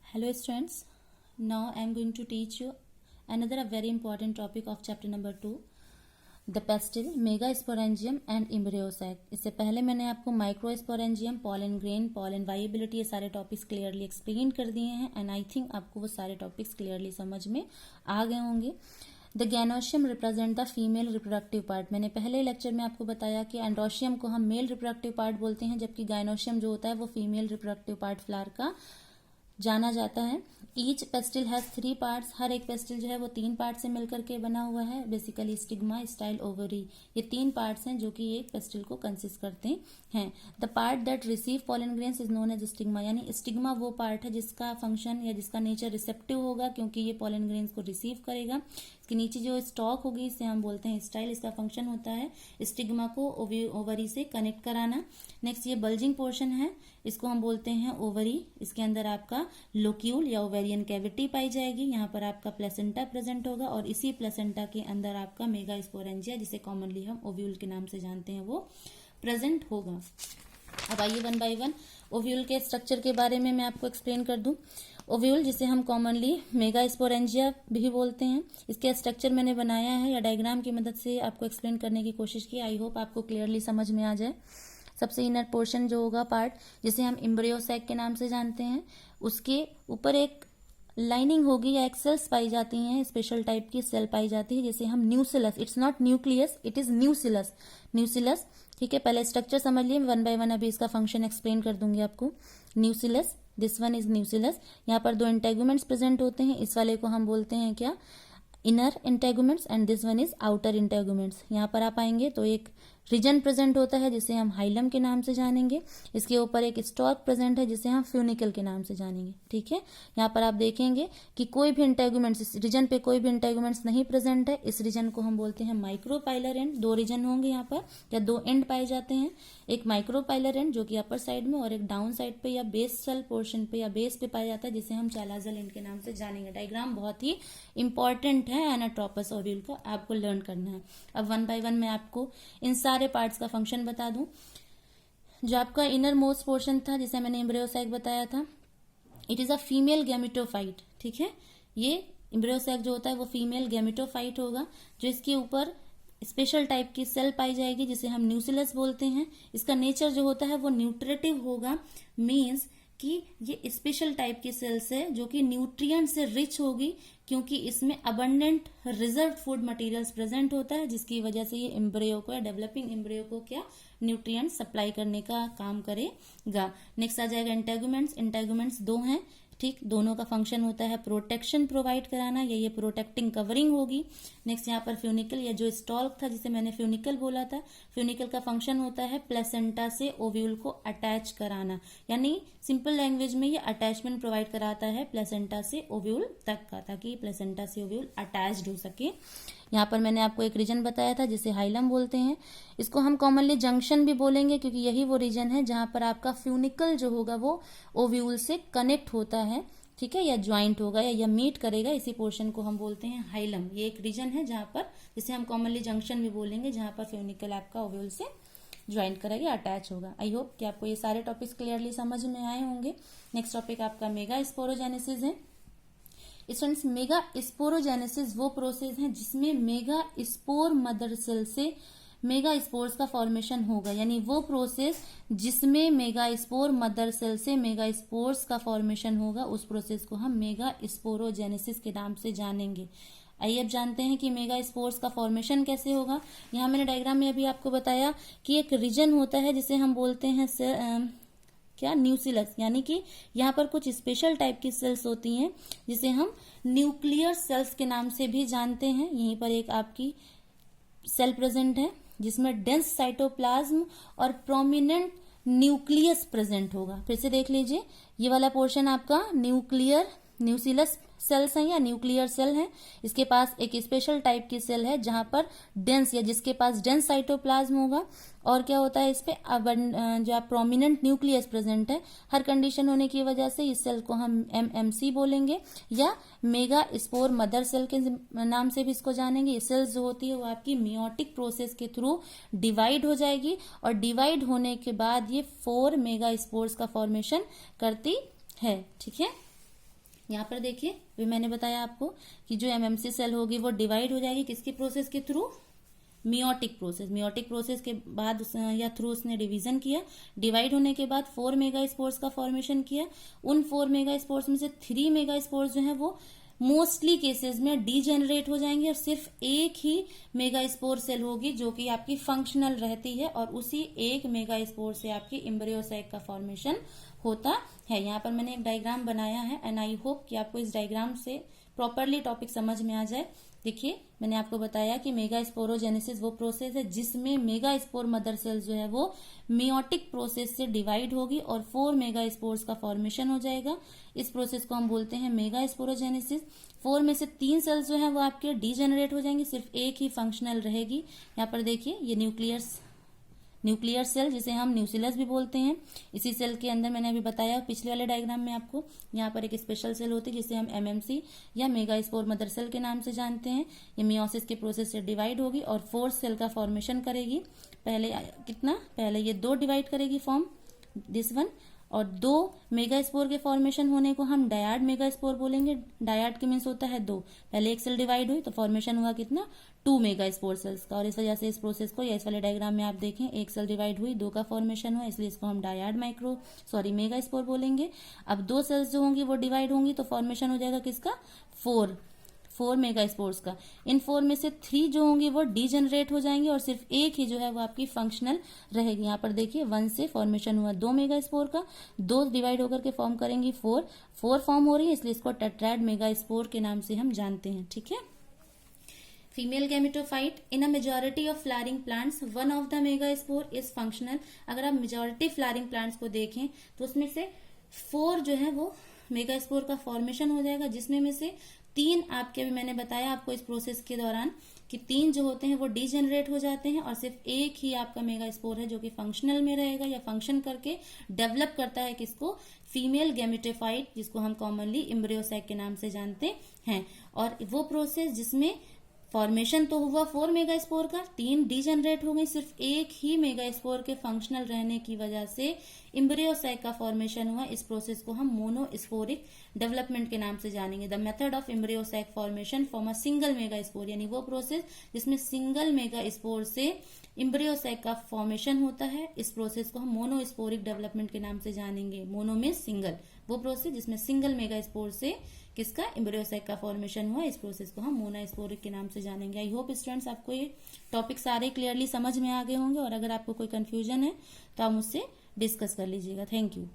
Hello students, now I am going to teach you another very important topic of chapter number 2, the pestle, megasporangium and embryo sac. इससे पहले मैंने आपको microsporangium, pollen grain, pollen viability ये सारे topics clearly explain कर दिए हैं and I think आपको वो सारे टॉपिक्स क्लियरली समझ में आ गए होंगे. The gynoecium represent the female reproductive part. मैंने पहले लेक्चर में आपको बताया कि एंड्रोशियम को हम मेल रिप्रोडक्टिव पार्ट बोलते हैं, जबकि गायनोशियम जो होता है वो फीमेल रिप्रोडक्टिव पार्ट फ्लावर का जाना जाता है. Each pistil has 3 parts. हर एक पेस्टिल जो है वो 3 पार्ट से मिलकर के बना हुआ है. बेसिकली स्टिग्मा, स्टाइल, ओवरी, ये 3 पार्ट्स हैं जो कि एक पेस्टिल को कंसिस्ट करते हैं. The part that receive pollen grains is known as stigma. यानी स्टिग्मा वो पार्ट है जिसका फंक्शन या जिसका नेचर रिसेप्टिव होगा, क्योंकि ये पॉलन ग्रेन्स को रिसीव करेगा. इसके नीचे जो स्टॉक होगी इसे हम बोलते हैं स्टाइल. इसका फंक्शन होता है स्टिग्मा को ओवरी से कनेक्ट कराना. नेक्स्ट ये बल्जिंग पोर्शन है, इसको हम बोलते हैं ओवरी. इसके अंदर आपका लोक्यूल या ओवेरियन कैविटी पाई जाएगी. यहाँ पर आपका प्लेसेंटा प्रेजेंट होगा और इसी प्लेसेंटा के अंदर आपका मेगास्पोरेंजिया, जिसे कॉमनली हम ओव्यूल के नाम से जानते हैं, वो प्रेजेंट होगा. अब आइए वन बाय वन ओव्यूल के स्ट्रक्चर के बारे में मैं आपको एक्सप्लेन कर दूं. ओव्यूल, जिसे हम कॉमनली मेगास्पोरेंजिया भी बोलते हैं, इसके स्ट्रक्चर मैंने बनाया है या डायग्राम की मदद से आपको एक्सप्लेन करने की कोशिश की. आई होप आपको क्लियरली समझ में आ जाए. सबसे इनर पोर्शन जो होगा पार्ट, जिसे हम एम्ब्रियो सैक के नाम से जानते हैं, उसके ऊपर एक लाइनिंग होगी या एक सेल्स पाई जाती हैं, स्पेशल टाइप की सेल पाई जाती है जिसे हम न्यूसिलस, it's not nucleus, it is न्यूसिलस. ठीक है, पहले स्ट्रक्चर समझ लिए, वन बाय वन अभी इसका फंक्शन एक्सप्लेन कर दूंगी आपको. न्यूसिलस, दिस वन इज न्यूसिलस. यहाँ पर 2 इंटेगुमेंट्स प्रेजेंट होते हैं. इस वाले को हम बोलते हैं क्या, inner integuments, and this one is outer integuments. यहाँ पर आप आएंगे तो एक रीजन प्रेजेंट होता है जिसे हम हाइलम के नाम से जानेंगे. इसके ऊपर एक स्टॉक प्रेजेंट है जिसे हम फ्यूनिकल के नाम से जानेंगे. ठीक है, यहाँ पर आप देखेंगे कि कोई भी इंटेगुमेंट्स, इस रीजन पे कोई भी इंटेगुमेंट्स नहीं प्रेजेंट है. इस रीजन को हम बोलते हैं माइक्रोपाइलर एंड. 2 रीजन होंगे यहाँ पर, या 2 एंड पाए जाते हैं. एक माइक्रोपाइलर एंड जो कि अपर साइड में, और एक डाउन साइड पे या बेस सेल पोर्शन पे या बेस पे पाया जाता है जिसे हम चालाजल एंड के नाम से जानेंगे. डायग्राम बहुत ही इंपॉर्टेंट है एनाटोपस ओव्यूल का, आपको लर्न करना है. अब वन बाय वन मैं आपको इन सारे पार्ट्स का फंक्शन बता दूं. जो आपका इनर मोस्ट पोर्शन था जिसे मैंने एम्ब्रियो सैक बताया था, it is a female gametophyte. ठीक है, ये एम्ब्रियो सैक जो होता है वो फीमेल गैमेटोफाइट होगा, जो इसके ऊपर स्पेशल टाइप की सेल पाई जाएगी जिसे हम न्यूसिलस बोलते हैं. इसका नेचर जो होता है वो न्यूट्रेटिव होगा, मीन्स कि ये स्पेशल टाइप की सेल्स है जो कि न्यूट्रिएंट से रिच होगी, क्योंकि इसमें abundant reserve food materials present होता है, जिसकी वजह से ये एम्ब्रियो को या डेवलपिंग एम्ब्रियो को क्या न्यूट्रिएंट सप्लाई करने का काम करेगा. नेक्स्ट आ जाएगा इंटेगुमेंट्स. इंटेगुमेंट्स 2 हैं. ठीक, दोनों का फंक्शन होता है प्रोटेक्शन प्रोवाइड कराना, या ये प्रोटेक्टिंग कवरिंग होगी. नेक्स्ट यहाँ पर फ्यूनिकल, या जो स्टॉक था जिसे मैंने फ्यूनिकल बोला था, फ्यूनिकल का फंक्शन होता है प्लेसेंटा से ओव्यूल को अटैच कराना. यानी सिंपल लैंग्वेज में ये अटैचमेंट प्रोवाइड कराता है प्लेसेंटा से ओव्यूल तक का, ताकि प्लेसेंटा से ओव्यूल अटैच्ड हो सके. यहाँ पर मैंने आपको एक रीजन बताया था जिसे हाइलम बोलते हैं. इसको हम कॉमनली जंक्शन भी बोलेंगे, क्योंकि यही वो रीजन है जहां पर आपका फ्यूनिकल जो होगा वो ओव्यूल से कनेक्ट होता है. ठीक है, या ज्वाइंट होगा या मीट करेगा, इसी पोर्शन को हम बोलते हैं हाइलम. ये एक रीजन है जहां पर, जिसे हम कॉमनली जंक्शन भी बोलेंगे, जहां पर फ्यूनिकल आपका ओव्यूल से ज्वाइंट करेगा, अटैच होगा. आई होप कि आपको ये सारे टॉपिक्स क्लियरली समझ में आए होंगे. नेक्स्ट टॉपिक आपका मेगास्पोरोजेनेसिस है. स्टूडेंट्स, मेगा स्पोरोजेनेसिस वो प्रोसेस है जिसमें मेगा स्पोर मदर सेल से मेगा स्पोर्स का फॉर्मेशन होगा. यानी वो प्रोसेस जिसमें मेगा स्पोर मदर सेल से मेगा स्पोर्स का फॉर्मेशन होगा, उस प्रोसेस को हम मेगा स्पोरोजेनेसिस के नाम से जानेंगे. आइए अब जानते हैं कि मेगा स्पोर्स का फॉर्मेशन कैसे होगा. यहाँ मैंने डायग्राम में अभी आपको बताया कि एक रीजन होता है जिसे हम बोलते हैं क्या, न्यूसिलस. यानी कि यहाँ पर कुछ स्पेशल टाइप की सेल्स होती हैं जिसे हम न्यूक्लियर सेल्स के नाम से भी जानते हैं. यहीं पर एक आपकी सेल प्रेजेंट है जिसमें डेंस साइटोप्लाज्म और प्रोमिनेंट न्यूक्लियस प्रेजेंट होगा. फिर से देख लीजिए, ये वाला पोर्शन आपका न्यूसिलस सेल्स हैं या न्यूक्लियर सेल है. इसके पास एक स्पेशल टाइप की सेल है जहां पर डेंस, या जिसके पास डेंस साइटोप्लाज्म होगा, और क्या होता है इस पे जो प्रोमिनेंट न्यूक्लियस प्रेजेंट है. हर कंडीशन होने की वजह से इस सेल को हम MMC बोलेंगे या मेगा स्पोर मदर सेल के नाम से भी इसको जानेंगे. ये सेल्स जो होती है वो आपकी मियोटिक प्रोसेस के थ्रू डिवाइड हो जाएगी, और डिवाइड होने के बाद ये 4 मेगा स्पोर्स का फॉर्मेशन करती है. ठीक है, यहाँ पर देखिए, भी मैंने बताया आपको कि जो एमएमसी सेल होगी वो डिवाइड हो जाएगी किसकी प्रोसेस के through, meiotic process. Meiotic process के बाद या थ्रू उसने डिवीजन किया, डिवाइड होने के बाद 4 मेगा स्पोर्स का फॉर्मेशन किया। उन 4 मेगा स्पोर्स में से 3 मेगा स्पोर्स जो है वो मोस्टली केसेस में डीजेनरेट हो जाएंगे और सिर्फ एक ही मेगा स्पोर सेल होगी जो कि आपकी फंक्शनल रहती है, और उसी एक मेगा स्पोर से आपकी एम्ब्रियो सैक का फॉर्मेशन होता है। यहाँ पर मैंने एक डायग्राम बनाया है एंड आई होप कि आपको इस डायग्राम से प्रॉपरली टॉपिक समझ में आ जाए। देखिए, मैंने आपको बताया कि मेगा स्पोरोजेनेसिस वो प्रोसेस है जिसमें मेगा स्पोर मदर सेल्स जो है वो मियोटिक प्रोसेस से डिवाइड होगी और 4 मेगा स्पोर्स का फॉर्मेशन हो जाएगा। इस प्रोसेस को हम बोलते हैं मेगा स्पोरोजेनेसिस। 4 में से 3 सेल्स जो है वो आपके डीजेनरेट हो जाएंगे, सिर्फ एक ही फंक्शनल रहेगी। यहाँ पर देखिए, ये न्यूक्लियर सेल जिसे हम न्यूक्लियस भी बोलते हैं। इसी सेल के अंदर मैंने अभी बताया पिछले वाले डायग्राम में आपको, यहाँ पर एक स्पेशल सेल होती है जिसे हम एमएमसी या मेगा स्पोर मदर सेल के नाम से जानते हैं। ये मियोसिस के प्रोसेस से डिवाइड होगी और 4 सेल का फॉर्मेशन करेगी। पहले ये 2 डिवाइड करेगी फॉर्म दिस वन, और 2 मेगा स्पोर के फॉर्मेशन होने को हम डायड मेगा स्पोर बोलेंगे। डायड के मीन्स होता है 2, पहले एक सेल डिवाइड हुई तो फॉर्मेशन हुआ कितना, 2 मेगा स्पोर सेल्स का। और इस वजह से इस प्रोसेस को, या इस वाले डायग्राम में आप देखें, एक सेल डिवाइड हुई, 2 का फॉर्मेशन हुआ, इसलिए इसको हम डायड मेगा स्पोर बोलेंगे। अब 2 सेल्स जो होंगी वो डिवाइड होंगी तो फॉर्मेशन हो जाएगा किसका, 4 मेगा स्पोर्स का। इन 4 में से 3 जो होंगी वो डीजेनरेट हो जाएंगे और सिर्फ एक ही जो है वो आपकी फंक्शनल रहेगी। यहाँ पर देखिए, 1 से फॉर्मेशन हुआ 2 मेगा स्पोर का, 2 डिवाइड होकर के फॉर्म करेंगी 4 फॉर्म हो रही है, इसलिए इसको टेट्राड मेगा स्पोर के नाम से हम जानते हैं। ठीक है। Female gametophyte in a majority of flowering plants one of the mega spore is functional. अगर आप मेजॉरिटी फ्लावरिंग प्लांट्स को देखें तो उसमें से 4 जो है वो मेगा स्पोर का फॉर्मेशन हो जाएगा, जिसमें में से 3 आपके, अभी मैंने बताया आपको इस प्रोसेस के दौरान कि 3 जो होते हैं वो डीजेनरेट हो जाते हैं और सिर्फ एक ही आपका मेगा स्पोर है जो कि फंक्शनल में रहेगा या फंक्शन करके डेवलप करता है किसको, फीमेल गैमेटोफाइट, जिसको हम कॉमनली एम्ब्रियो सैक के नाम से जानते हैं। और वो प्रोसेस जिसमें फॉर्मेशन तो हुआ 4 मेगा स्पोर का, 3 डीजेनरेट हो गई, सिर्फ एक ही मेगा स्पोर के फंक्शनल रहने की वजह से एम्ब्रियो सैक का फॉर्मेशन हुआ। इस प्रोसेस को हम मोनोस्पोरिक डेवलपमेंट के नाम से जानेंगे। The method of embryo sac formation from a single megaspore, यानी वो प्रोसेस जिसमें सिंगल मेगा स्पोर से एम्ब्रियो सैक का फॉर्मेशन होता है, इस प्रोसेस को हम मोनोस्पोरिक डेवलपमेंट के नाम से जानेंगे। मोनो में सिंगल, वो प्रोसेस जिसमें सिंगल मेगा स्पोर से किसका, एम्ब्रियो सैक का फॉर्मेशन हुआ, इस प्रोसेस को हम मोनोस्पोरिक के नाम से जानेंगे। आई होप स्टूडेंट्स आपको ये टॉपिक सारे क्लियरली समझ में आ गए होंगे, और अगर आपको कोई कंफ्यूजन है तो आप मुझसे डिस्कस कर लीजिएगा। Thank you.